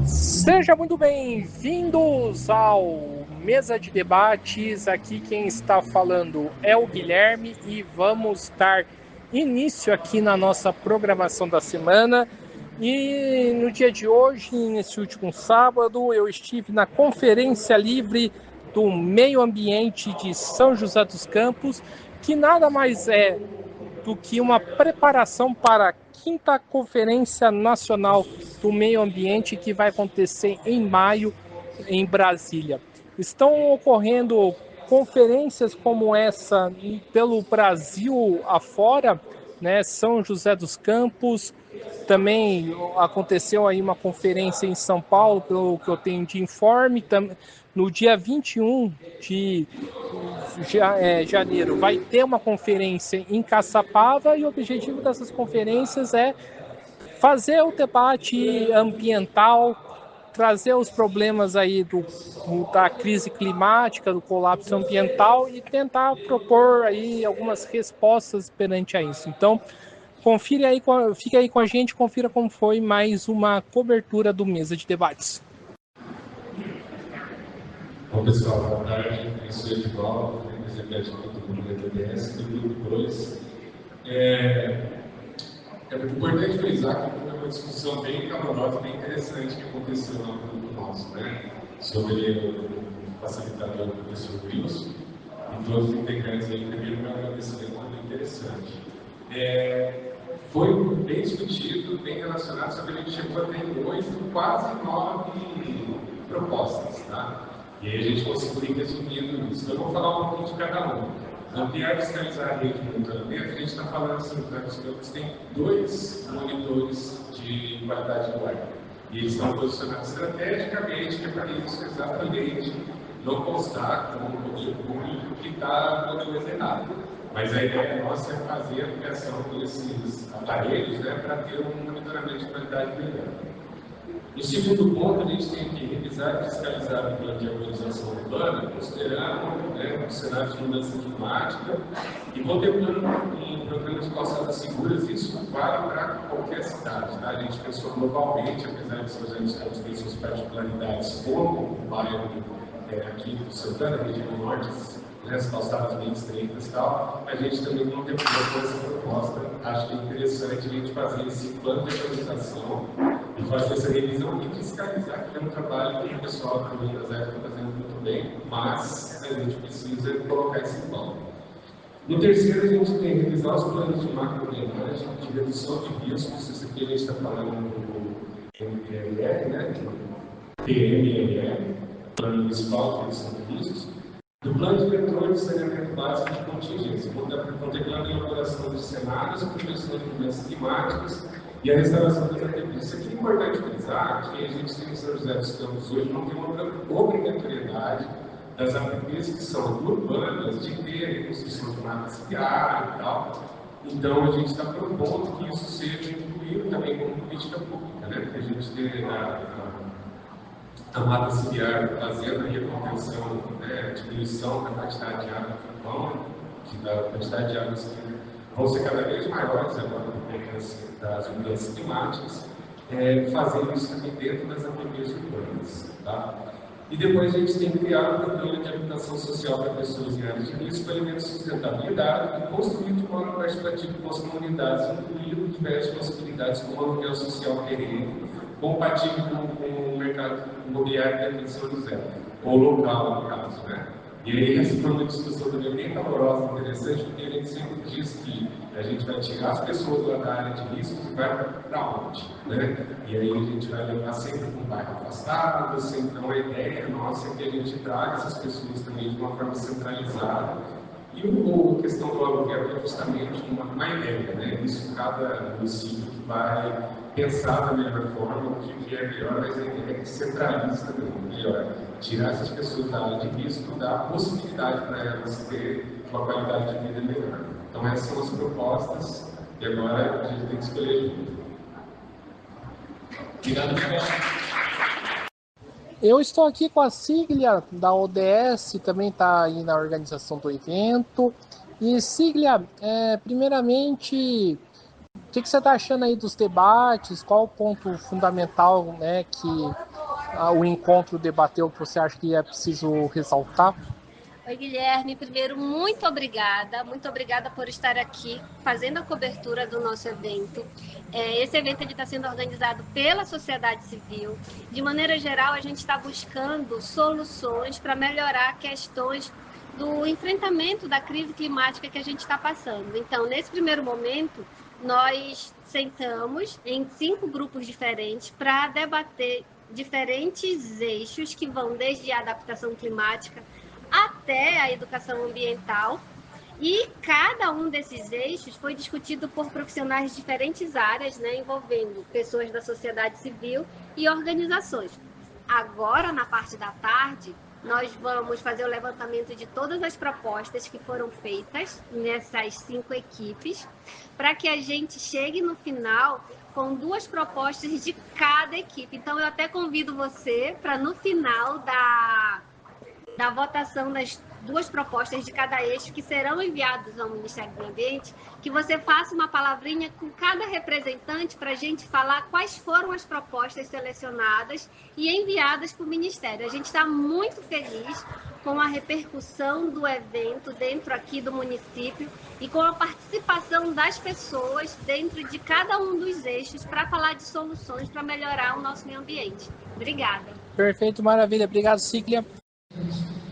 Sejam muito bem-vindos ao Mesa de Debates. Aqui quem está falando é o Guilherme e vamos dar início aqui na nossa programação da semana. E no dia de hoje, nesse último sábado, eu estive na Conferência Livre do Meio Ambiente de São José dos Campos, que nada mais é do que uma preparação para a 5ª Conferência Nacional do Meio Ambiente, que vai acontecer em maio em Brasília. Estão ocorrendo conferências como essa pelo Brasil afora, né? São José dos Campos, também aconteceu aí uma conferência em São Paulo, pelo que eu tenho de informe, no dia 21 de janeiro vai ter uma conferência em Caçapava e o objetivo dessas conferências é fazer o debate ambiental, trazer os problemas aí da crise climática, do colapso ambiental e tentar propor aí algumas respostas perante a isso. Então, fique aí com a gente, confira como foi mais uma cobertura do Mesa de Debates. Bom, pessoal, boa tarde. Eu sou Edivaldo, representante do Grupo ODS, do Grupo 2. É importante frisar que foi uma discussão bem calorosa, bem interessante que aconteceu lá no grupo nosso, né? Sobre o facilitador do professor Wilson e todos os integrantes aí. Primeiro, meu agradecimento foi bem interessante. Foi bem discutido, bem relacionado, só que a gente chegou a ter 8, quase 9 propostas, tá? E aí a gente conseguiu ir resumindo isso. Então, eu vou falar um pouquinho de cada um. Ampliar e fiscalizar a rede de monitoramento, a gente está falando assim, que tem 2 monitores de qualidade do ar. E eles estão posicionados estrategicamente, que é para isso exatamente não constar como um poder público que está alguma coisa errada. Mas a ideia nossa é fazer a aplicação desses aparelhos, né, para ter um monitoramento de qualidade melhor. No segundo ponto, a gente tem que revisar e fiscalizar o plano de arborização urbana, considerando o cenário de mudança climática e contemplando um programa de calçadas seguras. Isso vale para qualquer cidade. Tá? A gente pensou globalmente, apesar de São José dos Campos ter suas particularidades, como o bairro aqui do Santana, região norte, as calçadas bem estreitas e tal, a gente também contemplou essa proposta. Acho que é interessante a gente fazer esse plano de arborização e fazer essa revisão e fiscalizar, que é um trabalho que o pessoal também das áreas está fazendo muito bem, mas a gente precisa colocar esse plano. No terceiro, a gente tem que revisar os planos de macro-drenagem, de redução de riscos. Isso aqui a gente está falando do MPLR, né? PMLR, Plano Municipal de Redução de Riscos, do Plano Diretor de Saneamento Básico de Contingência, contemplando a elaboração de cenários, proteção de mudanças climáticas e a restauração das APPs. Isso aqui é importante frisar que a gente tem em São José dos Campos hoje não tem uma obrigatoriedade das APPs que são urbanas de ter construção de mata ciliar e tal. Então, a gente está propondo que isso seja incluído também como política pública, né? Que a gente tem a mata ciliar fazendo aí a contenção, a diminuição da quantidade de água que vão, da quantidade de águas que vão ser cada vez maiores agora das mudanças climáticas, fazendo isso também dentro das APPs urbanas. Tá? E depois a gente tem que criar um programa de habitação social para pessoas em áreas de risco, alimentos de sustentabilidade e construir de forma participativa com as comunidades, incluindo diversas possibilidades como aluguel social perene, compatível com o mercado imobiliário de São José, ou local, no caso, né? E aí, essa foi uma discussão também bem calorosa, interessante, porque a gente sempre diz que a gente vai tirar as pessoas lá da área de riscos e vai para onde, né? E aí a gente vai levar sempre para um bairro afastado, assim, então a ideia nossa é que a gente traga essas pessoas também de uma forma centralizada. E a questão do aluguel é justamente uma ideia, né? Isso cada município que vai pensar da melhor forma, o que é melhor, mas a ideia é que centralize também, melhor. Tirar essas pessoas da área de risco, dar a possibilidade para elas ter uma qualidade de vida melhor. Então, essas são as propostas, e agora a gente tem que escolher junto. Obrigado, pessoal. Eu estou aqui com a Siglia da ODS, também está aí na organização do evento. E Siglia, primeiramente, o que você está achando aí dos debates? Qual o ponto fundamental, né, que o encontro debateu que você acha que é preciso ressaltar? Oi, Guilherme. Primeiro, muito obrigada por estar aqui fazendo a cobertura do nosso evento. Esse evento está sendo organizado pela sociedade civil. De maneira geral, a gente está buscando soluções para melhorar questões do enfrentamento da crise climática que a gente está passando. Então, nesse primeiro momento, nós sentamos em 5 grupos diferentes para debater diferentes eixos que vão desde a adaptação climática até a educação ambiental, e cada um desses eixos foi discutido por profissionais de diferentes áreas, né, envolvendo pessoas da sociedade civil e organizações. Agora, na parte da tarde, nós vamos fazer o levantamento de todas as propostas que foram feitas nessas 5 equipes, para que a gente chegue no final com 2 propostas de cada equipe. Então, eu até convido você para, no final da votação das 2 propostas de cada eixo que serão enviados ao Ministério do Ambiente, que você faça uma palavrinha com cada representante para a gente falar quais foram as propostas selecionadas e enviadas para o Ministério. A gente está muito feliz com a repercussão do evento dentro aqui do município e com a participação das pessoas dentro de cada um dos eixos para falar de soluções para melhorar o nosso meio ambiente. Obrigada. Perfeito, maravilha. Obrigado, Cíclia.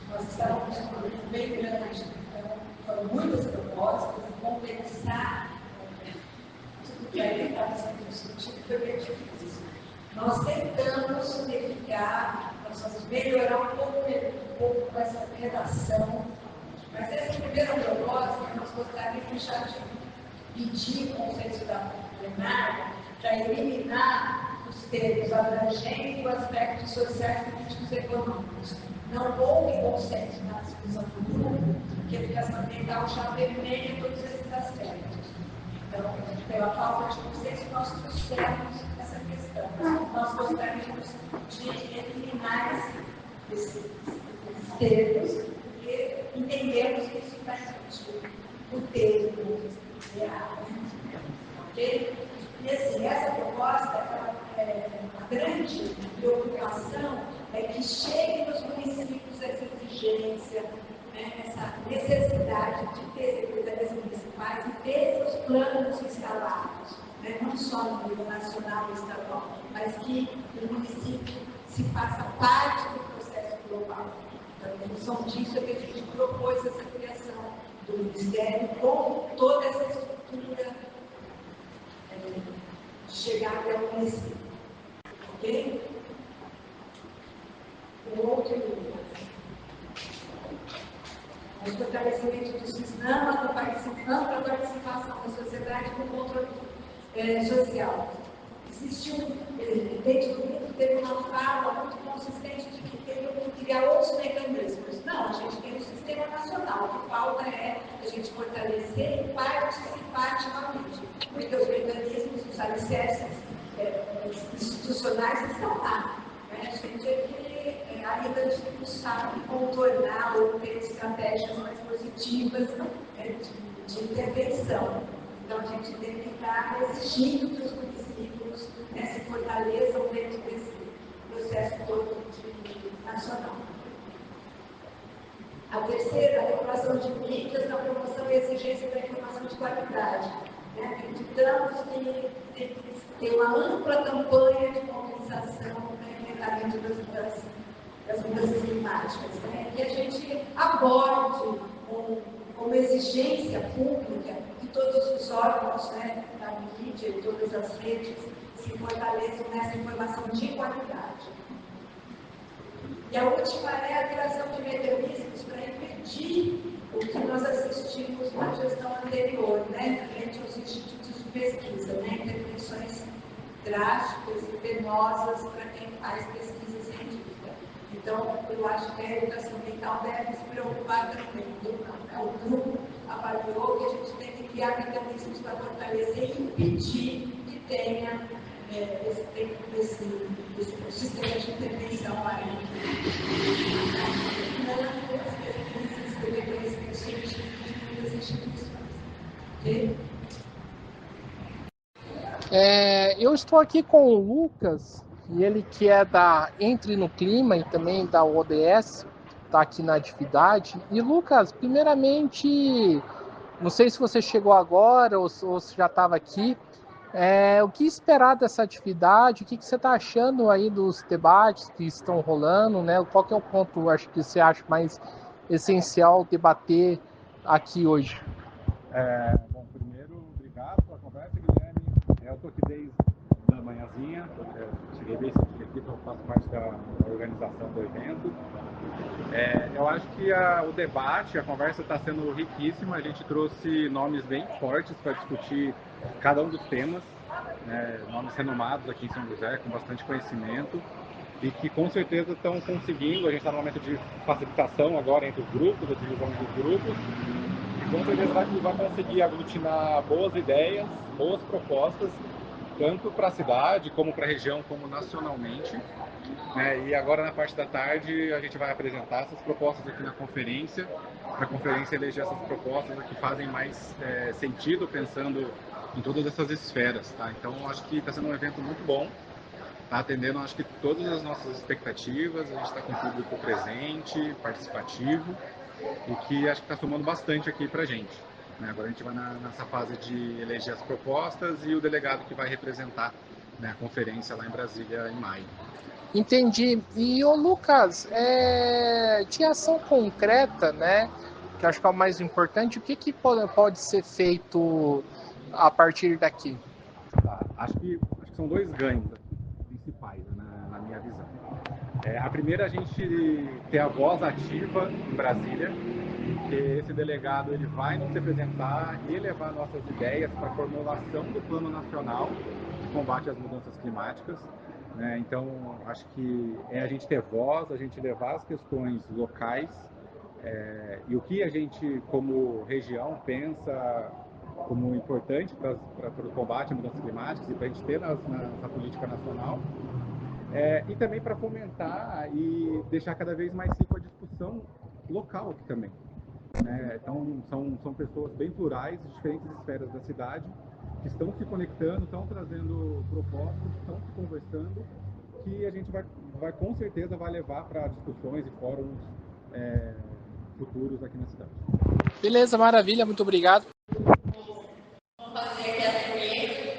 Nós estávamos com um grupo bem grande, então foram muitas propostas, compensar tudo que aí estava sendo discutido foi bem difícil. Nós tentamos unificar, nós vamos melhorar um pouco com essa redação, mas essa primeira proposta nós gostaríamos já de pedir consenso da plenária para eliminar os termos abrangendo aspectos sociais, políticos e econômicos. Não houve consenso na discussão do grupo, que a educação ambiental já permeia todos esses aspectos. Então, pela falta de consenso, nós trouxemos essa questão. Nós gostaríamos de eliminar esses termos, porque entendemos que isso está discutido o termo real. Ok? E assim, essa proposta, a grande preocupação é que chegue nos municípios essa exigência, né, essa necessidade de ter secretarias municipais e ter os planos instalados, né, não só no nível nacional e estadual, mas que o município se faça parte do processo global. Então, em função disso, é que a gente propôs essa criação do Ministério com toda essa estrutura de chegar até o município. Ok? O fortalecimento do SISNAM, a participação da sociedade no controle social. Existiu, dentro do grupo, teve uma fala muito consistente de que teria que criar outros mecanismos. Não, a gente tem um sistema nacional. O que falta é a gente fortalecer e participar ativamente. Porque os mecanismos, os alicerces institucionais estão lá. Né? A gente ainda não sabe contornar ou ter estratégias mais positivas, né, de intervenção. Então, a gente tem que estar exigindo que os municípios, né, se fortaleçam dentro desse processo todo nacional. A terceira, a regulação de mídias na promoção e exigência da informação de qualidade. Né? Acreditamos que tem que ter uma ampla campanha de mobilização para enfrentamento das mudanças climáticas, né? Que a gente aborde como exigência pública que todos os órgãos, né, da mídia e todas as redes se fortaleçam nessa informação de qualidade. E a última é a criação de mecanismos para impedir o que nós assistimos na gestão anterior, né, frente aos institutos de pesquisa, né, intervenções drásticas e penosas para quem faz pesquisa científica. Então, eu acho que a educação ambiental deve se preocupar também. O grupo avaliou que a gente tem que criar mecanismos para fortalecer e impedir que tenha esse sistema de intervenção aí. Eu estou aqui com o Lucas e ele que é da Entre no Clima e também da ODS, está aqui na atividade. E Lucas, primeiramente, não sei se você chegou agora ou se já estava aqui, o que esperar dessa atividade? O que você está achando aí dos debates que estão rolando, né? Qual que é o ponto, acho que você acha mais essencial debater aqui hoje? Bom, primeiro, obrigado pela conversa, Guilherme. Eu estou aqui desde a manhãzinha, cheguei bem cedinho aqui, então faço parte da organização do evento. Eu acho que o debate, a conversa está sendo riquíssima. A gente trouxe nomes bem fortes para discutir cada um dos temas, né? Nomes renomados aqui em São José, com bastante conhecimento e que com certeza estão conseguindo. A gente está no momento de facilitação agora entre os grupos, a divisão dos grupos, e com certeza vai conseguir aglutinar boas ideias, boas propostas, tanto para a cidade, como para a região, como nacionalmente. E agora, na parte da tarde, a gente vai apresentar essas propostas aqui na conferência, para a conferência eleger essas propostas que fazem mais sentido, pensando em todas essas esferas. Tá? Então, acho que está sendo um evento muito bom, está atendendo, acho que, todas as nossas expectativas. A gente está com o público presente, participativo, e que acho que está somando bastante aqui para a gente. Agora a gente vai nessa fase de eleger as propostas e o delegado que vai representar, a conferência lá em Brasília em maio. Entendi. E, Lucas, de ação concreta, né, que acho que é o mais importante, o que pode ser feito a partir daqui? Acho que são dois ganhos principais, na minha visão. A primeira, a gente ter a voz ativa em Brasília, que esse delegado ele vai nos representar e levar nossas ideias para a formulação do Plano Nacional de Combate às Mudanças Climáticas. Então, acho que a gente ter voz, a gente levar as questões locais e o que a gente, como região, pensa como importante para o combate às mudanças climáticas e para a gente ter na política nacional. E também para fomentar e deixar cada vez mais rico a discussão local aqui também. Então, são pessoas bem plurais, de diferentes esferas da cidade, que estão se conectando, estão trazendo propostas, estão se conversando, que a gente vai com certeza vai levar para discussões e fóruns futuros aqui na cidade. Beleza, maravilha, muito obrigado. Vamos fazer aqui a primeira.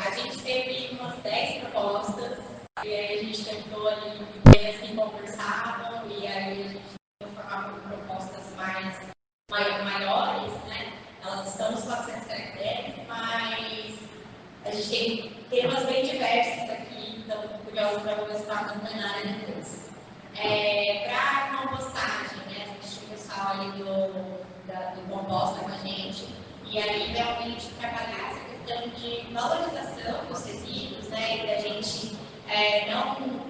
A gente teve umas 10 propostas, e aí a gente tentou ali ver as que conversavam, e aí a gente transformar em propostas maiores, né? Elas estão nos 400 caracteres, mas a gente tem temas bem diversos aqui, então curioso para conversar com a plenária depois. Para compostagem, a gente tinha o pessoal ali do composta com a gente, e aí realmente trabalhar essa questão de valorização dos resíduos, e da gente não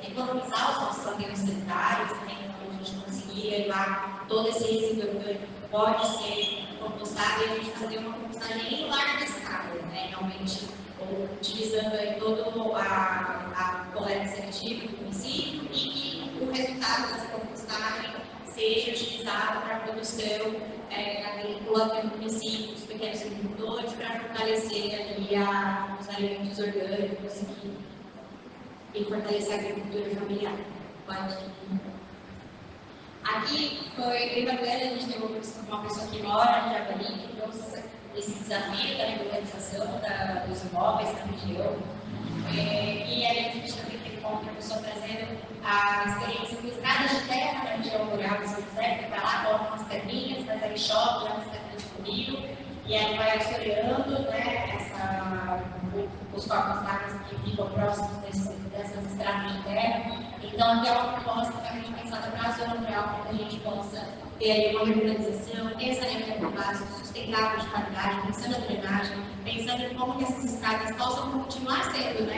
economizar os nossos aterros sanitários, então a gente conseguir levar todo esse resíduo orgânico que pode ser compostado e a gente fazer uma compostagem em larga escala, realmente utilizando aí toda a coleta seletiva do município e que o resultado dessa compostagem seja utilizado para a produção agrícola do município, os pequenos agricultores, para fortalecer ali os alimentos orgânicos e fortalecer a agricultura familiar. Aqui foi bem bacana, a gente tem uma pessoa que mora no Javali, que trouxe esse desafio da regularização dos imóveis na região. E aí a gente também tem uma outra pessoa trazendo a experiência com estradas de terra na região rural de São José, que vai lá, coloca umas pedrinhas, mas aí chove, umas pedrinhas de comigo, e aí vai auxiliando os corpos d'água que ficam próximos dessas estradas de terra. Então, aqui é uma proposta que a gente pensada para a zona rural, para que a gente possa ter aí uma regularização, ter saneamento básico, sustentável de qualidade, pensando na drenagem, pensando em como que essas estradas possam continuar sendo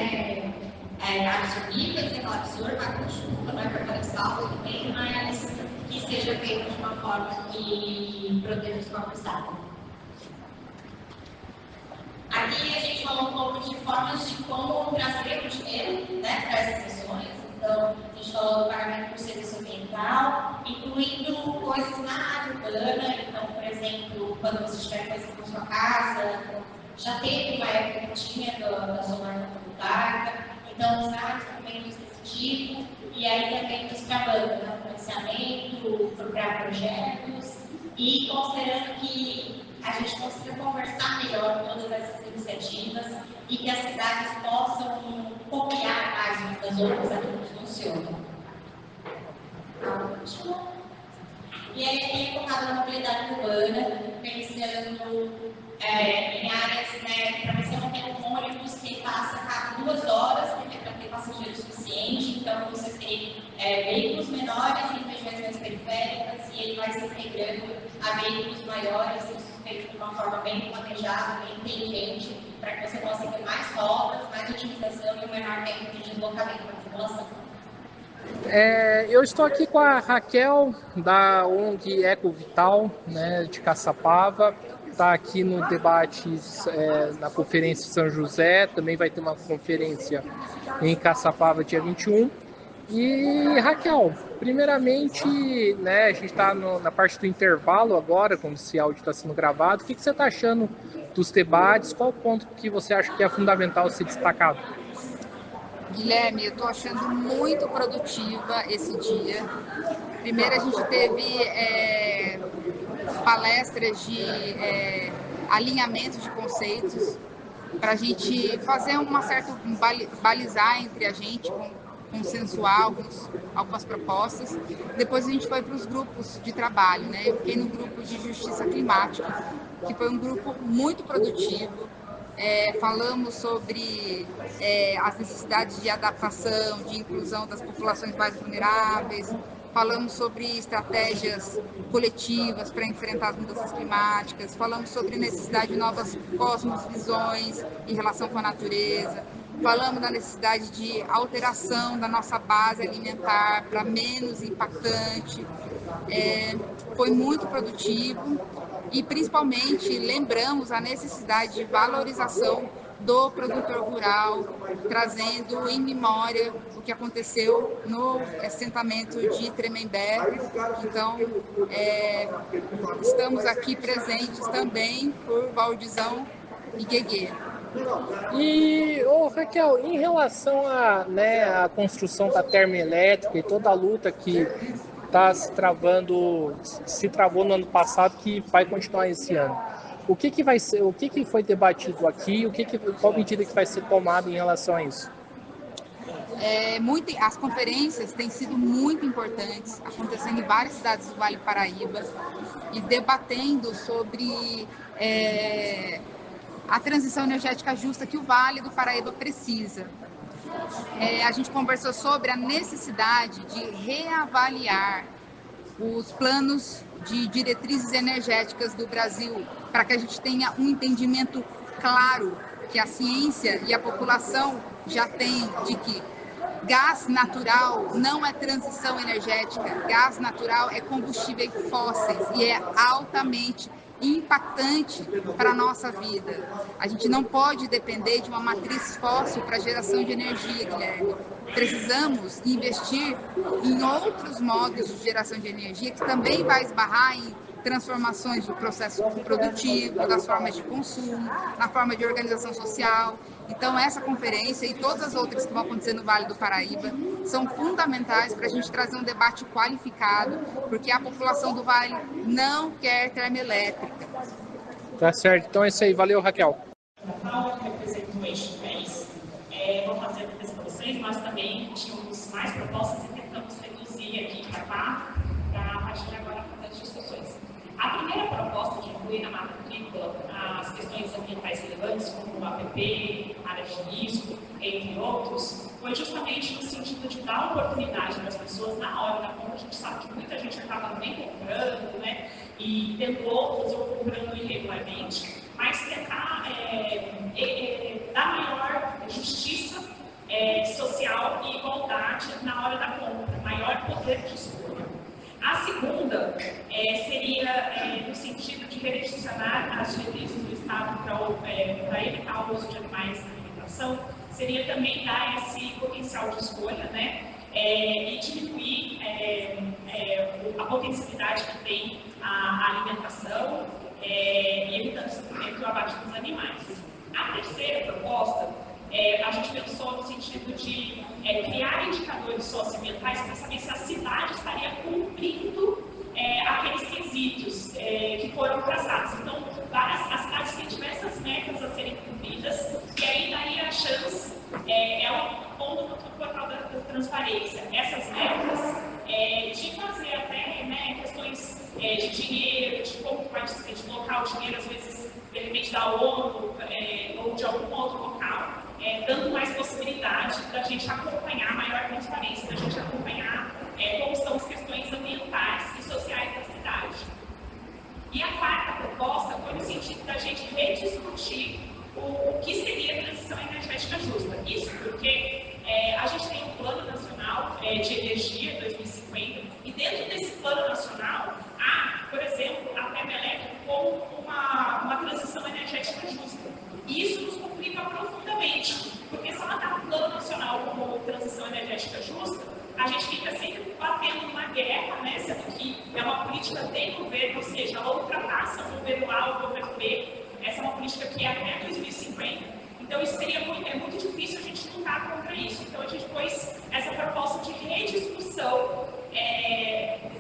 absorvíveis, que ela absorva a chuva, para florestal também, mas que seja feito de uma forma que proteja os corpos d'água. Aqui a gente falou um pouco de formas de como trazer o dinheiro para essas sessões. Então, a gente falou do pagamento por serviço ambiental, incluindo coisas na área urbana. Então, por exemplo, quando você tiver coisas na sua casa, já teve uma época que tinha da solar vaca. Então, vários documentos desse tipo. E aí também nos trabalhando no financiamento, procurar projetos e considerando que a gente consiga conversar melhor todas essas iniciativas e que as cidades possam copiar mais umas das outras aquilo que funciona. E aí aqui é focado na mobilidade urbana, pensando em áreas, né, para você não ter um ônibus que passa a cada 2 horas, porque para ter passageiro suficiente, então você tem veículos menores em regiões mais periféricas e ele vai se integrando a veículos maiores, isso feito de uma forma bem planejada, bem inteligente, para que você consiga ter mais rotas, mais otimização e um menor tempo de deslocamento para a população. Eu estou aqui com a Raquel, da ONG Eco Vital, né, de Caçapava. Está aqui no debate na Conferência de São José, também vai ter uma conferência em Caçapava dia 21. E Raquel, primeiramente, né, a gente está na parte do intervalo agora, como esse áudio está sendo gravado. O que você está achando dos debates? Qual ponto que você acha que é fundamental ser destacado? Guilherme, eu estou achando muito produtiva esse dia. Primeiro a gente teve palestras de alinhamento de conceitos para a gente fazer uma certa balizar entre a gente, consensuar algumas propostas. Depois a gente foi para os grupos de trabalho, né? Eu fiquei no grupo de justiça climática, que foi um grupo muito produtivo. Falamos sobre as necessidades de adaptação, de inclusão das populações mais vulneráveis, falamos sobre estratégias coletivas para enfrentar as mudanças climáticas, falamos sobre necessidade de novas cosmovisões em relação com a natureza, falamos da necessidade de alteração da nossa base alimentar para menos impactante. Foi muito produtivo. E, principalmente, lembramos a necessidade de valorização do produtor rural, trazendo em memória o que aconteceu no assentamento de Tremembé. Então, estamos aqui presentes também por Valdizão e Gueguê. E, Raquel, em relação à construção da termoelétrica e toda a luta que se travou no ano passado, que vai continuar esse ano. O que vai ser, o que foi debatido aqui, qual medida que vai ser tomada em relação a isso? As conferências têm sido muito importantes, acontecendo em várias cidades do Vale do Paraíba e debatendo sobre a transição energética justa que o Vale do Paraíba precisa. A gente conversou sobre a necessidade de reavaliar os planos de diretrizes energéticas do Brasil, para que a gente tenha um entendimento claro que a ciência e a população já têm de que gás natural não é transição energética, gás natural é combustíveis fósseis e é altamente impactante para a nossa vida. A gente não pode depender de uma matriz fóssil para geração de energia, Guilherme. Precisamos investir em outros modos de geração de energia que também vai esbarrar em transformações do processo produtivo, das formas de consumo, na forma de organização social. Então, essa conferência e todas as outras que vão acontecer no Vale do Paraíba são fundamentais para a gente trazer um debate qualificado, porque a população do Vale não quer termoelétrica. Tá certo. Então é isso aí. Valeu, Raquel. Que representa o eixo 3, vou fazer a para vocês. Nós também tínhamos mais propostas e tentamos reduzir aqui para a partir de agora fazer as discussões. A primeira proposta de incluir na mata agrícola as questões ambientais relevantes, como o APP, área de risco, entre outros, foi justamente no sentido de dar oportunidade para as pessoas na hora da compra. A gente sabe que muita gente acaba nem comprando, né? E tendo outros ou comprando irregularmente, mas tentar dar maior justiça social e igualdade na hora da compra, maior poder de escolha. A segunda seria no sentido de redirecionar as diretrizes do Estado para evitar o uso de animais na alimentação, seria também dar esse potencial de escolha, né? E diminuir a potencialidade que tem a alimentação, evitando o sofrimento e o abate dos animais. A terceira proposta, a gente pensou criar indicadores socioambientais para saber se a cidade estaria cumprindo aqueles quesitos que foram traçados. Então, as cidades têm diversas metas a serem cumpridas, e aí daria a chance, um ponto no portal da transparência, essas metas, de fazer até questões de dinheiro, de como vai deslocar o dinheiro, às vezes, de repente, da ONU ou de algum outro local, dando mais possibilidade da gente acompanhar maior transparência, da gente acompanhar como estão as questões ambientais e sociais da cidade. E a quarta proposta foi no sentido da gente rediscutir o que seria transição energética justa. Isso porque a gente tem um Plano Nacional de Energia 2050, e dentro desse Plano Nacional há, por exemplo, a Termoelétrica como uma transição energética justa. E isso nos complica profundamente, porque se ela está no Plano Nacional como transição energética justa, a gente fica sempre batendo uma guerra, né, sendo que é uma política de governo, ou seja, ela ultrapassa o governo A ou o governo B. Essa é uma política que é até 2050. Então, isso seria muito difícil a gente lutar contra isso. Então, a gente pôs essa proposta de rediscussão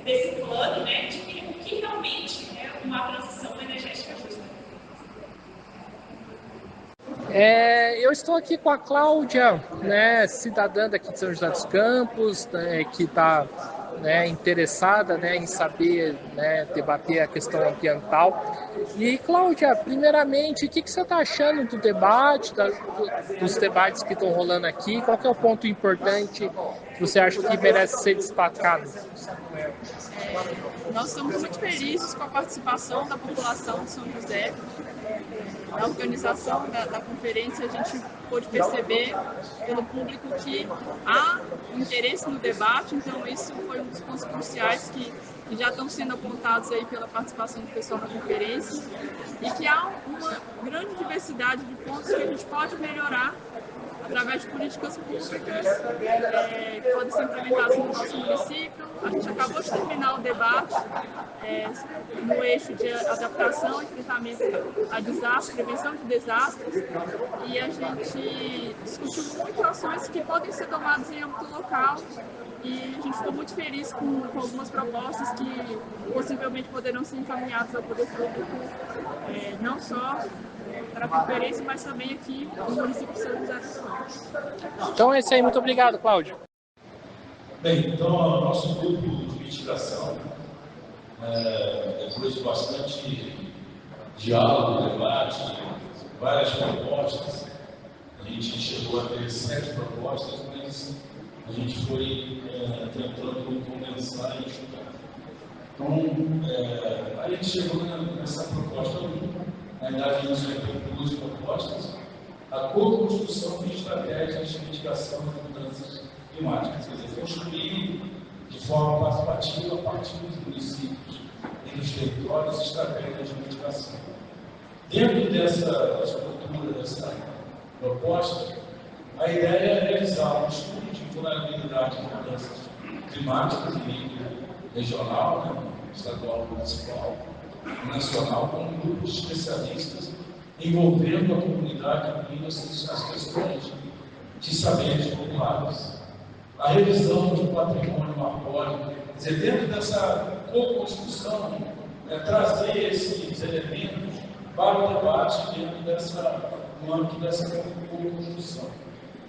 desse plano, né, de o que realmente é uma transição energética justa. Eu estou aqui com a Cláudia, né, cidadã daqui de São José dos Campos, que está interessada, em saber, debater a questão ambiental. E, Cláudia, primeiramente, o que você está achando do debate, dos debates que estão rolando aqui? Qual que é o ponto importante que você acha que merece ser destacado? Nós estamos muito felizes com a participação da população de São José. Na organização da conferência, a gente pôde perceber pelo público que há interesse no debate, então isso foi um dos pontos cruciais que já estão sendo apontados aí pela participação do pessoal na conferência, e que há uma grande diversidade de pontos que a gente pode melhorar através de políticas públicas que podem ser implementadas no nosso município. A gente acabou de terminar o debate no eixo de adaptação, enfrentamento a desastres, prevenção de desastres, e a gente discutiu muito ações que podem ser tomadas em âmbito local, e a gente ficou muito feliz com algumas propostas que possivelmente poderão ser encaminhadas ao poder público, não só para a conferência, mas também aqui no município de São José dos Campos. Então é isso aí, muito obrigado, Cláudio. Bem, então o nosso grupo de investigação, depois de bastante diálogo, debate, várias propostas, a gente chegou a ter 7 propostas, mas a gente foi tentando condensar e estudar. Então, a gente chegou nessa proposta 1. Na verdade, a gente vai ter 2 propostas: a co-construção de estratégias de mitigação das mudanças climáticas, quer dizer, construir de forma participativa, a partir dos municípios e dos territórios, estratégias de mitigação. Dentro dessa estrutura, dessa proposta, a ideia é realizar um estudo de vulnerabilidade de mudanças climáticas em nível regional, estadual, municipal, nacional, com um grupo de especialistas envolvendo a comunidade, incluindo as questões de saberes populares. A revisão do patrimônio arbóreo, quer dizer, dentro dessa co-construção, trazer esses elementos para o debate no âmbito dessa co-construção.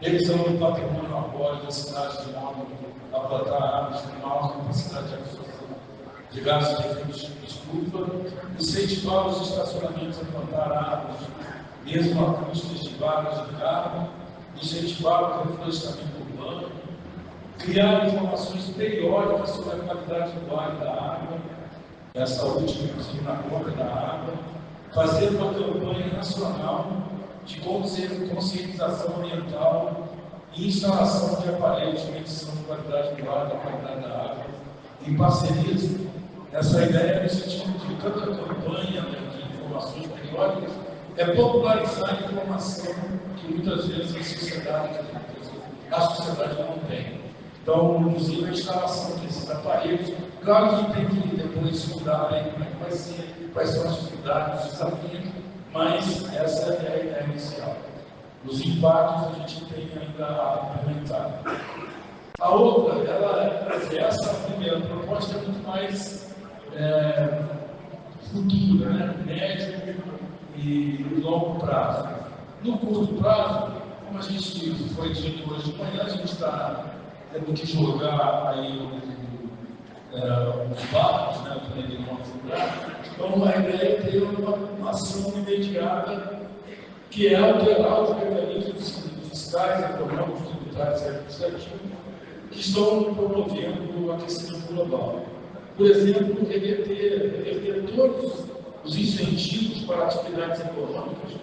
Revisão do patrimônio arbóreo das cidades de modo a plantar árvores com maior capacidade de absorção de gases de efeito de estufa, incentivar os estacionamentos a plantar árvores, mesmo a custas de vagas de carro, incentivar o reflorestamento urbano, criar informações periódicas sobre a qualidade do ar e da água, essa última, inclusive, na conta da água, fazer uma campanha nacional de conscientização ambiental e instalação de aparelhos de medição de qualidade do ar e da qualidade da água, em parcerias. Essa ideia, no sentido de cada campanha de informações periódicas, é popularizar a informação que muitas vezes a sociedade não tem. Então, inclusive, a instalação desses aparelhos, claro que tem que depois estudar aí como é que vai ser, quais são as dificuldades, os desafios, mas essa é a ideia inicial. os impactos a gente tem ainda a implementar. A outra, essa primeira proposta é muito mais futura, né? Médio e longo prazo. No curto prazo, como a gente foi dito hoje de manhã, a gente está tendo que jogar aí os barcos, né, do Negrão. Então, a ideia é ter uma ação imediata, que é alterar os mecanismos fiscais, econômicos, tributários e administrativos que estão promovendo o aquecimento global. Por exemplo, reverter todos os incentivos para atividades econômicas,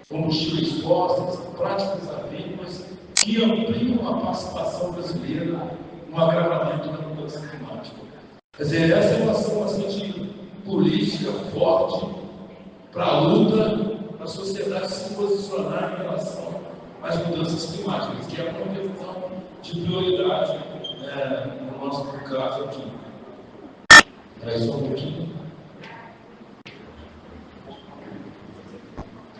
combustíveis fósseis, práticas agrícolas, que ampliam a participação brasileira no agravamento da mudança climática. Quer dizer, essa é uma ação bastante política, forte, para a luta, para a sociedade se posicionar em relação às mudanças climáticas, que é uma questão de prioridade no nosso caso aqui. É só um pouquinho.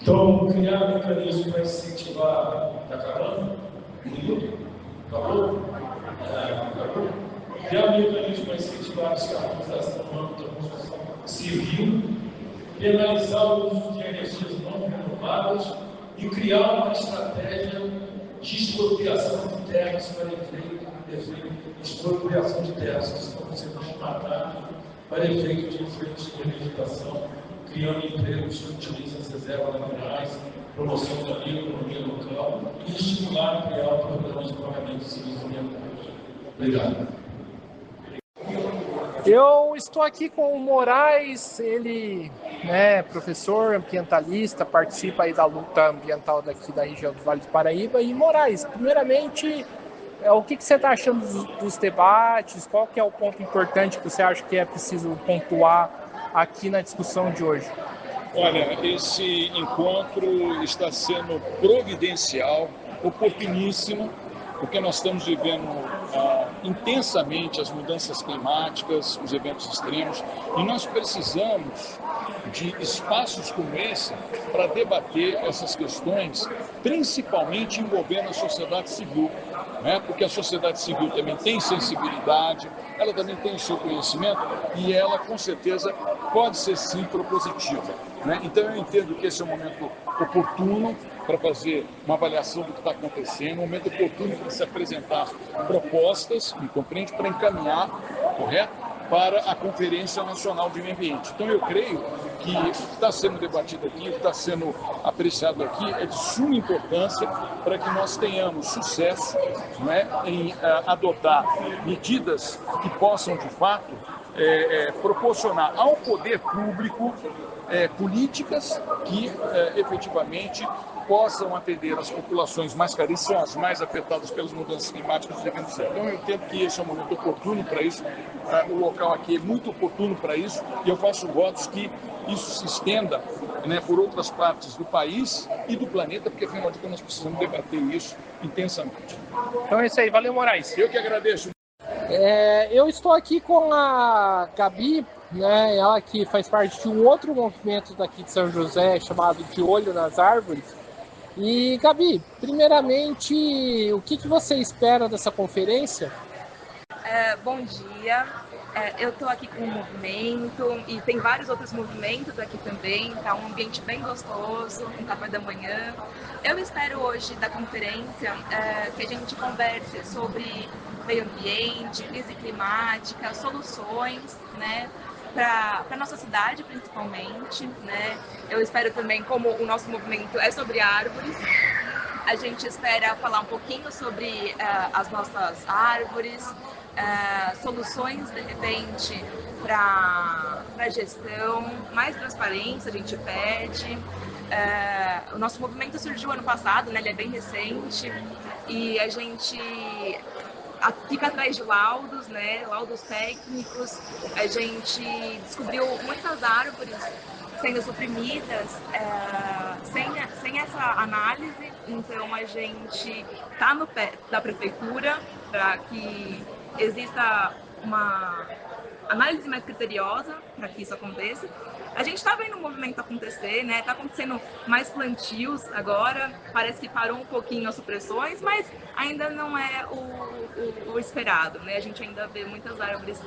Então, criar mecanismos para incentivar. Está acabando? Um minuto? Acabou? Acabou? Criar mecanismos para incentivar a descarbonização no âmbito da construção civil, penalizar o uso de energias não renováveis e criar uma estratégia de expropriação de terras para efeito expropriação de terras que estão sendo desmatadas para efeito de efeitos de vegetação, criando empregos que utilizam as reservas naturais, promoção da bioeconomia local e estimular e criar programas de pagamento de serviços ambientais. Obrigado. Eu estou aqui com o Moraes, ele professor ambientalista, participa aí da luta ambiental daqui da região do Vale do Paraíba. E Moraes, primeiramente, o que você está achando dos debates? Qual que é o ponto importante que você acha que é preciso pontuar aqui na discussão de hoje? Olha, esse encontro está sendo providencial, oportuníssimo, porque nós estamos vivendo intensamente as mudanças climáticas, os eventos extremos, e nós precisamos de espaços como esse para debater essas questões, principalmente envolvendo a sociedade civil, né? Porque a sociedade civil também tem sensibilidade, ela também tem o seu conhecimento e ela, com certeza, pode ser sim propositiva, né? Então eu entendo que esse é um momento oportuno para fazer uma avaliação do que está acontecendo, um momento oportuno para se apresentar propostas, me compreende, para encaminhar, correto? Para a Conferência Nacional de Meio Ambiente. Então eu creio que o que está sendo debatido aqui, o que está sendo apreciado aqui é de suma importância para que nós tenhamos sucesso, né, em adotar medidas que possam de fato proporcionar ao poder público políticas que efetivamente possam atender as populações mais carentes, são as mais afetadas pelas mudanças climáticas dos eventos. Então eu entendo que esse é um momento oportuno para isso, o local aqui é muito oportuno para isso, e eu faço votos que isso se estenda, né, por outras partes do país e do planeta, porque afinal de contas nós precisamos debater isso intensamente. Então é isso aí, valeu, Moraes. Eu que agradeço. Eu estou aqui com a Gabi, né, ela que faz parte de um outro movimento daqui de São José, chamado De Olho nas Árvores. E, Gabi, primeiramente, o que você espera dessa conferência? Bom dia, eu estou aqui com um movimento e tem vários outros movimentos aqui também, tá um ambiente bem gostoso, um café da manhã. Eu espero hoje da conferência que a gente converse sobre meio ambiente, crise climática, soluções, né, para a nossa cidade principalmente, né. Eu espero também, como o nosso movimento é sobre árvores, a gente espera falar um pouquinho sobre as nossas árvores, soluções de repente para gestão, mais transparência a gente pede. O nosso movimento surgiu ano passado, né, ele é bem recente, e a gente fica atrás de laudos, né, laudos técnicos. A gente descobriu muitas árvores sendo suprimidas sem essa análise, então a gente está no pé da prefeitura para que exista uma análise mais criteriosa para que isso aconteça. A gente está vendo o movimento acontecer, né? Está acontecendo mais plantios agora, parece que parou um pouquinho as supressões, mas ainda não é o esperado, né? A gente ainda vê muitas árvores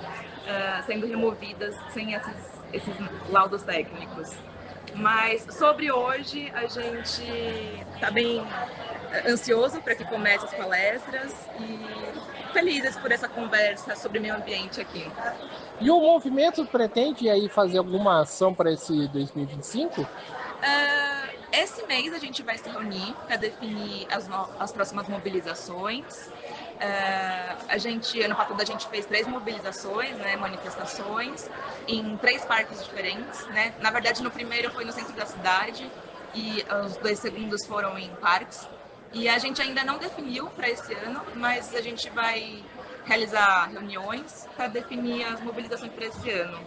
sendo removidas sem esses laudos técnicos. Mas sobre hoje, a gente está bem ansioso para que comece as palestras e felizes por essa conversa sobre meio ambiente aqui. E o movimento pretende aí fazer alguma ação para esse 2025? Esse mês a gente vai se reunir para definir as próximas mobilizações. Ano passado a gente fez 3 mobilizações, né, manifestações, em 3 parques diferentes, né? Na verdade, no primeiro foi no centro da cidade e os 2 segundos foram em parques. E a gente ainda não definiu para esse ano, mas a gente vai realizar reuniões para definir as mobilizações para esse ano.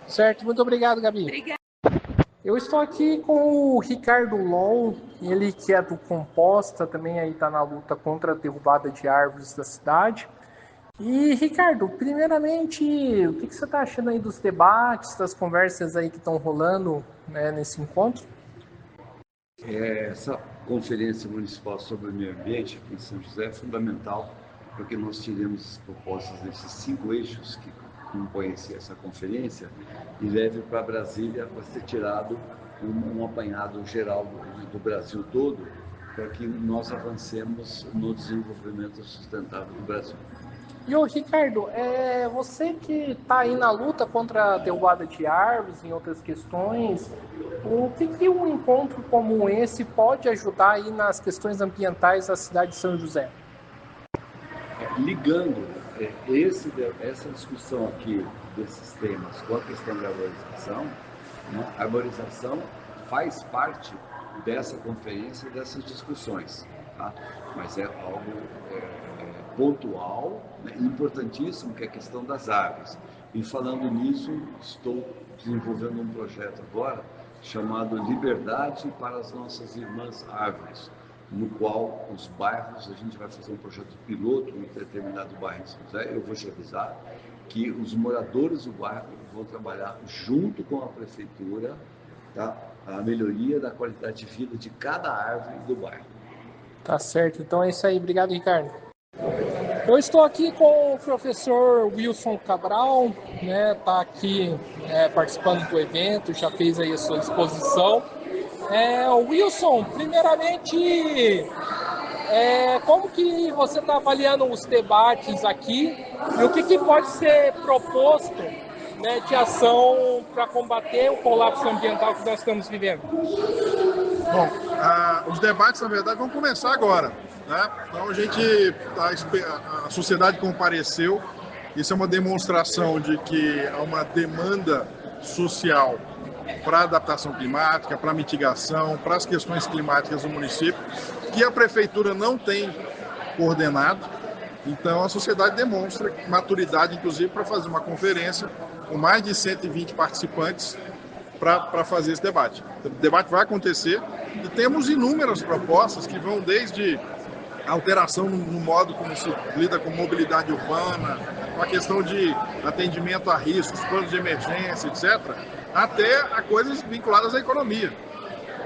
Certo, muito obrigado, Gabi. Obrigada. Eu estou aqui com o Ricardo Long, ele que é do Composta, também aí está na luta contra a derrubada de árvores da cidade. E, Ricardo, primeiramente, o que você está achando aí dos debates, das conversas aí que estão rolando, né, nesse encontro? Essa Conferência Municipal sobre o Meio Ambiente aqui em São José é fundamental porque nós tiremos propostas desses 5 eixos que compõem essa conferência e leve para Brasília para ser tirado um apanhado geral do Brasil todo para que nós avancemos no desenvolvimento sustentável do Brasil. E ô Ricardo, você que está aí na luta contra a derrubada de árvores e outras questões, o que um encontro como esse pode ajudar aí nas questões ambientais da cidade de São José? Ligando essa discussão aqui desses temas com a questão da arborização, né? A arborização faz parte dessa conferência, dessas discussões, tá? Mas é algo pontual, né? Importantíssimo, que é a questão das árvores. E falando nisso, estou desenvolvendo um projeto agora chamado Liberdade para as Nossas Irmãs Árvores, no qual os bairros, a gente vai fazer um projeto piloto em determinado bairro de São José. Eu vou te avisar que os moradores do bairro vão trabalhar junto com a prefeitura, tá? A melhoria da qualidade de vida de cada árvore do bairro. Tá certo, então é isso aí. Obrigado, Ricardo. Eu estou aqui com o professor Wilson Cabral, né? Tá aqui participando do evento, já fez aí a sua exposição. Wilson, primeiramente, como que você está avaliando os debates aqui e o que pode ser proposto, né, de ação para combater o colapso ambiental que nós estamos vivendo? Bom, os debates, na verdade, vão começar agora, né? Então, a sociedade compareceu. Isso é uma demonstração de que há uma demanda social para a adaptação climática, para a mitigação, para as questões climáticas do município, que a prefeitura não tem coordenado. Então, a sociedade demonstra maturidade, inclusive, para fazer uma conferência com mais de 120 participantes para fazer esse debate. O debate vai acontecer e temos inúmeras propostas que vão desde alteração no modo como se lida com mobilidade urbana, com a questão de atendimento a riscos, planos de emergência, etc., até a coisas vinculadas à economia.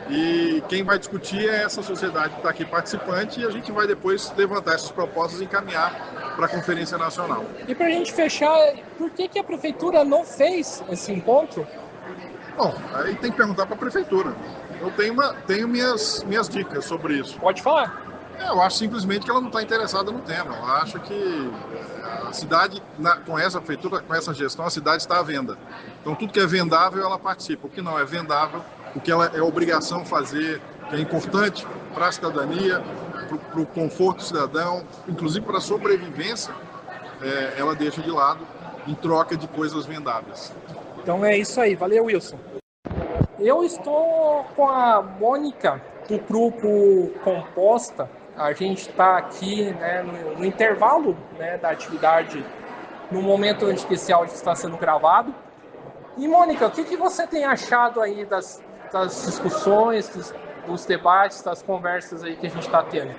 E quem vai discutir é essa sociedade que está aqui participante, e a gente vai depois levantar essas propostas e encaminhar para a Conferência Nacional. E para a gente fechar, por que a Prefeitura não fez esse encontro? Bom, aí tem que perguntar para a Prefeitura. Eu tenho minhas dicas sobre isso. Pode falar. Eu acho simplesmente que ela não está interessada no tema. Eu acho que a cidade, com essa prefeitura, com essa gestão, a cidade está à venda. Então, tudo que é vendável, ela participa. O que não é vendável, o que ela é obrigação fazer, que é importante para a cidadania, para o conforto do cidadão, inclusive para a sobrevivência, ela deixa de lado em troca de coisas vendáveis. Então é isso aí. Valeu, Wilson. Eu estou com a Mônica, do grupo Composta. A gente está aqui, né, no intervalo, né, da atividade, no momento especial que está sendo gravado. E, Mônica, o que você tem achado aí das discussões, dos debates, das conversas aí que a gente está tendo?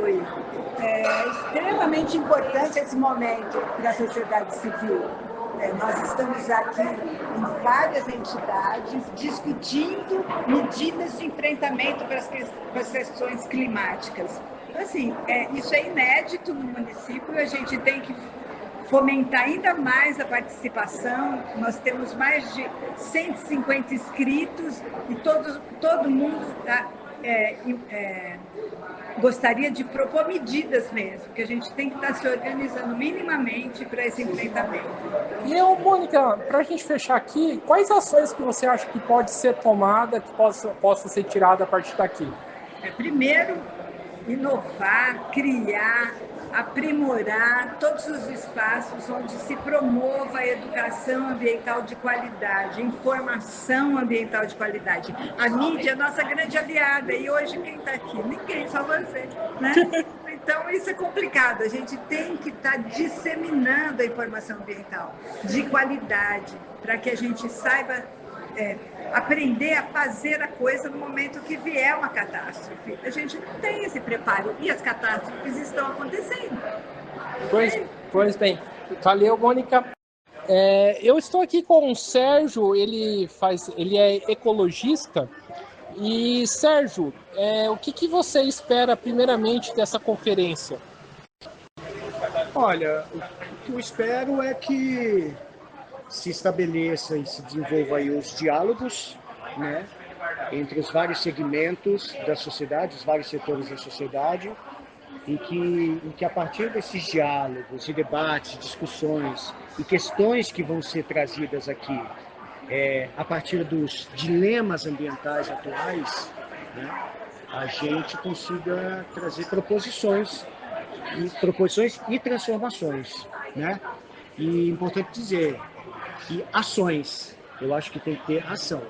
Oi. É extremamente importante esse momento para a sociedade civil. Nós estamos aqui em várias entidades discutindo medidas de enfrentamento para as questões climáticas. Então, assim, isso é inédito no município, a gente tem que fomentar ainda mais a participação. Nós temos mais de 150 inscritos e todo mundo gostaria de propor medidas mesmo, que a gente tem que estar se organizando minimamente para esse enfrentamento. E Mônica, para a gente fechar aqui, quais ações que você acha que pode ser tomada, que possa ser tirada a partir daqui? Primeiro, inovar, criar, aprimorar todos os espaços onde se promova a educação ambiental de qualidade, informação ambiental de qualidade. A mídia é a nossa grande aliada, e hoje quem está aqui? Ninguém, só você, né? Então isso é complicado, a gente tem que estar disseminando a informação ambiental de qualidade, para que a gente saiba aprender a fazer a coisa no momento que vier uma catástrofe. A gente não tem esse preparo e as catástrofes estão acontecendo. Pois bem. Valeu, Mônica. Eu estou aqui com o Sérgio, ele é ecologista. E, Sérgio, o que você espera primeiramente dessa conferência? Olha, o que eu espero é que se estabeleça e se desenvolva aí os diálogos, né, entre os vários segmentos da sociedade, os vários setores da sociedade, em que a partir desses diálogos e debates, discussões e questões que vão ser trazidas aqui, a partir dos dilemas ambientais atuais, né, a gente consiga trazer proposições e transformações, né? E é importante dizer que ações, eu acho que tem que ter ação,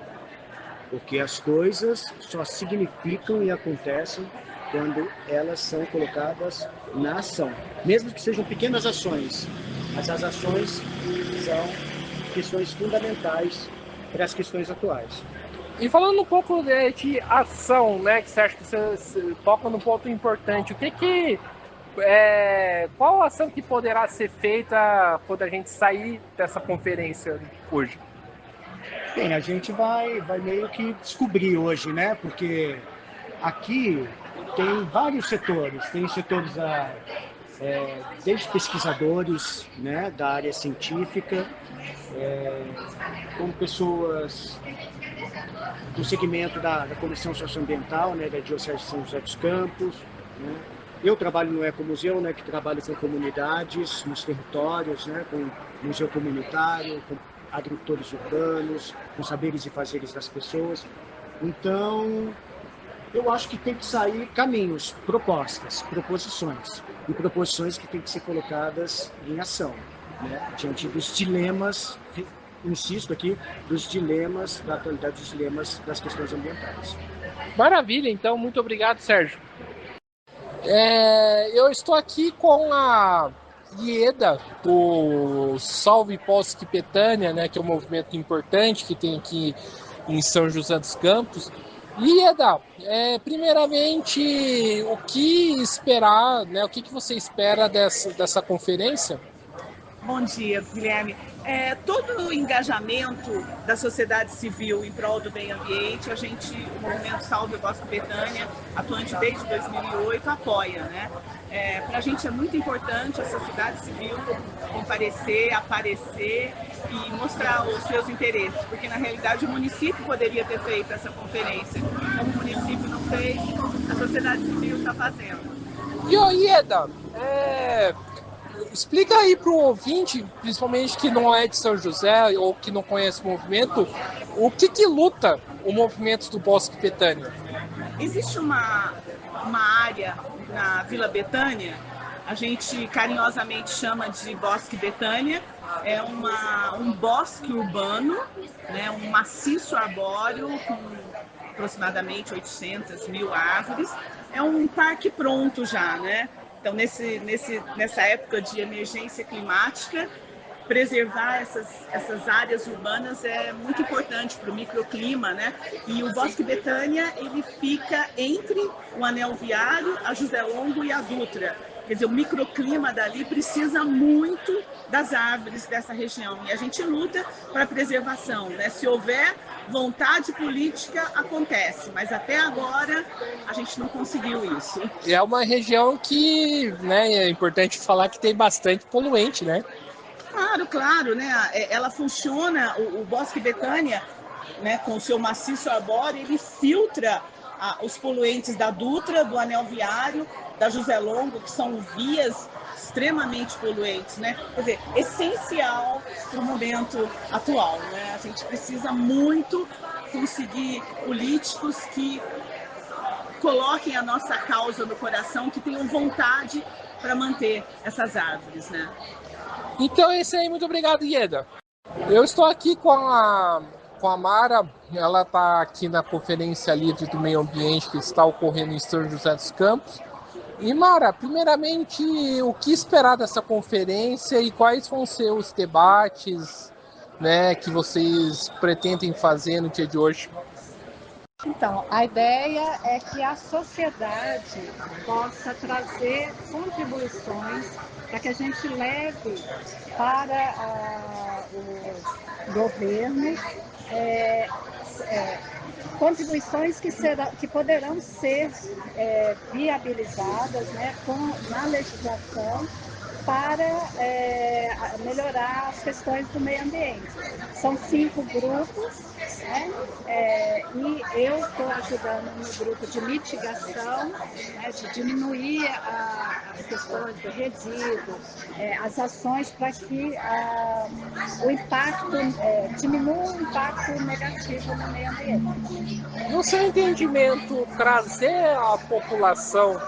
porque as coisas só significam e acontecem quando elas são colocadas na ação, mesmo que sejam pequenas ações, mas as ações são questões fundamentais para as questões atuais. E falando um pouco de ação, né, que você acha que você toca num ponto importante, qual ação que poderá ser feita quando a gente sair dessa conferência hoje? Bem, a gente vai meio que descobrir hoje, né? Porque aqui tem vários setores. Tem setores desde pesquisadores, né, da área científica, como pessoas do segmento da Comissão Socioambiental, né, da Diocese de São José dos Campos, né? Eu trabalho no Ecomuseu, né, que trabalha com comunidades nos territórios, né, com museu comunitário, com agricultores urbanos, com saberes e fazeres das pessoas. Então, eu acho que tem que sair caminhos, proposições, e proposições que têm que ser colocadas em ação, né, diante dos dilemas, insisto aqui, dos dilemas da atualidade, dos dilemas das questões ambientais. Maravilha, então, muito obrigado, Sérgio. Eu estou aqui com a Ieda, do Salve Bosque Betânia, né, que é um movimento importante que tem aqui em São José dos Campos. Ieda, primeiramente, o que esperar, né, o que você espera dessa conferência? Bom dia, Guilherme. Todo o engajamento da sociedade civil em prol do meio ambiente, o movimento Salve Bosque Betânia, atuante desde 2008, apoia, né? Para a gente é muito importante a sociedade civil comparecer, aparecer e mostrar os seus interesses, porque na realidade o município poderia ter feito essa conferência. Como o município não fez, a sociedade civil está fazendo. E Ieda, explica aí para o ouvinte, principalmente que não é de São José ou que não conhece o movimento, o que luta o movimento do Bosque Betânia? Existe uma área na Vila Betânia, a gente carinhosamente chama de Bosque Betânia, é um bosque urbano, né, um maciço arbóreo com aproximadamente 800 mil árvores, é um parque pronto já, né? Então, nessa época de emergência climática, preservar essas áreas urbanas é muito importante para o microclima, né? E o Bosque Betânia, ele fica entre o Anel Viário, a José Longo e a Dutra. quer dizer, o microclima dali precisa muito das árvores dessa região. E a gente luta para a preservação, né? Se houver vontade política, acontece, mas até agora a gente não conseguiu isso. E é uma região que, né, é importante falar que tem bastante poluente, né? Claro, claro, né? Ela funciona, o Bosque Betânia, né, com o seu maciço arbóreo, ele filtra os poluentes da Dutra, do Anel Viário, da José Longo, que são vias extremamente poluentes, né? Quer dizer, essencial para o momento atual, né? A gente precisa muito conseguir políticos que coloquem a nossa causa no coração, que tenham vontade para manter essas árvores, né? Então é isso aí, muito obrigado, Ieda. Eu estou aqui com a Mara, ela está aqui na Conferência Livre do Meio Ambiente que está ocorrendo em São José dos Campos. E Mara, primeiramente, o que esperar dessa conferência e quais vão ser os debates, né, que vocês pretendem fazer no dia de hoje? Então, a ideia é que a sociedade possa trazer contribuições para que a gente leve para os governos contribuições que poderão ser viabilizadas, né, na legislação para melhorar as questões do meio ambiente. São 5 grupos, né, e eu estou ajudando no grupo de mitigação, né, de diminuir as questões do resíduo, as ações para que o impacto diminua o impacto negativo no meio ambiente. No seu entendimento, trazer a população,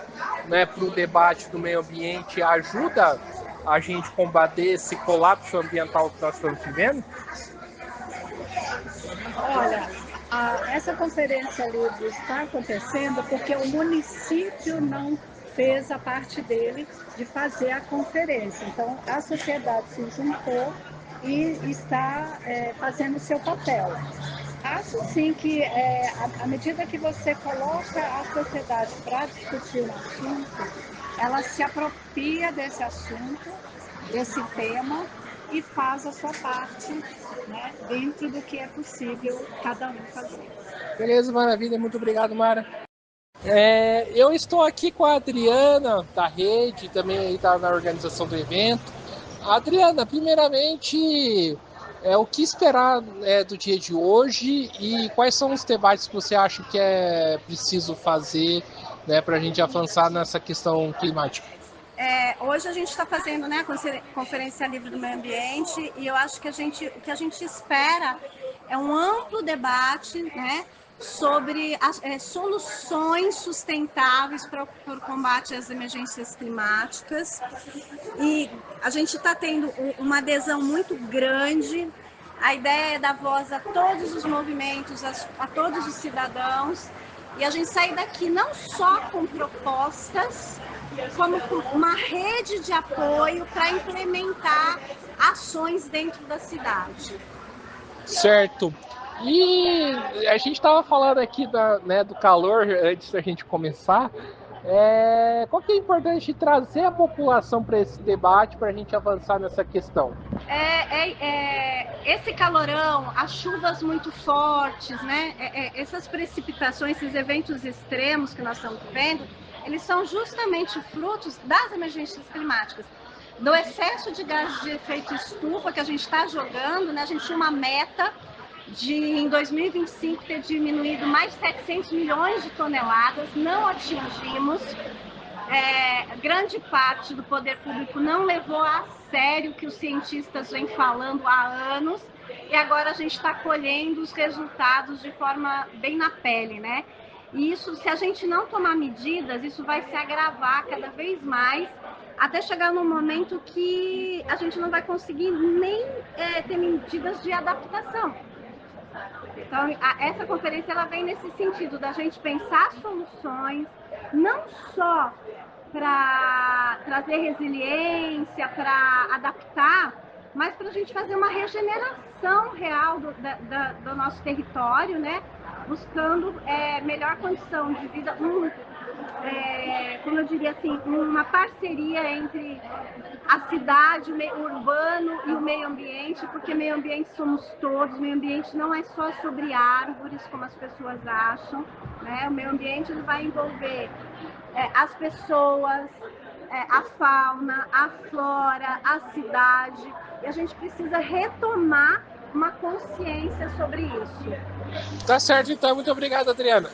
né, para o debate do meio ambiente ajuda a gente combater esse colapso ambiental que nós estamos vivendo? Olha, essa conferência livre está acontecendo porque o município não fez a parte dele de fazer a conferência. Então, a sociedade se juntou e está fazendo o seu papel. Acho sim que à medida que você coloca a sociedade para discutir um assunto, ela se apropria desse assunto, desse tema, e faz a sua parte, né, dentro do que é possível cada um fazer. Beleza, maravilha, muito obrigado, Mara. Eu estou aqui com a Adriana, da rede, também está na organização do evento. Adriana, primeiramente, o que esperar do dia de hoje e quais são os debates que você acha que é preciso fazer, né, para a gente avançar nessa questão climática? Hoje a gente está fazendo, né, a Conferência Livre do Meio Ambiente, e eu acho que o que a gente espera é um amplo debate, né, sobre soluções sustentáveis para o combate às emergências climáticas. E a gente está tendo uma adesão muito grande. A ideia é dar voz a todos os movimentos, a todos os cidadãos, e a gente sair daqui não só com propostas, como com uma rede de apoio para implementar ações dentro da cidade. Certo. E a gente estava falando aqui do calor antes da gente começar. Qual que é importante trazer a população para esse debate para a gente avançar nessa questão? Esse calorão, as chuvas muito fortes, né? Essas precipitações, esses eventos extremos que nós estamos vendo, eles são justamente frutos das emergências climáticas, do excesso de gases de efeito estufa que a gente está jogando, né? A gente tinha uma meta de, em 2025, ter diminuído mais de 700 milhões de toneladas, não atingimos. Grande parte do poder público não levou a sério o que os cientistas vêm falando há anos, e agora a gente está colhendo os resultados de forma bem na pele, né? E isso, se a gente não tomar medidas, isso vai se agravar cada vez mais, até chegar num momento que a gente não vai conseguir nem ter medidas de adaptação. Então, essa conferência ela vem nesse sentido da gente pensar soluções, não só para trazer resiliência, para adaptar, mas para a gente fazer uma regeneração real do nosso território, né? Buscando melhor condição de vida, como eu diria assim, uma parceria entre a cidade, o meio urbano e o meio ambiente, porque meio ambiente somos todos, meio ambiente não é só sobre árvores, como as pessoas acham, né? O meio ambiente ele vai envolver as pessoas, a fauna, a flora, a cidade, e a gente precisa retomar uma consciência sobre isso. Tá certo, então. Muito obrigado, Adriana.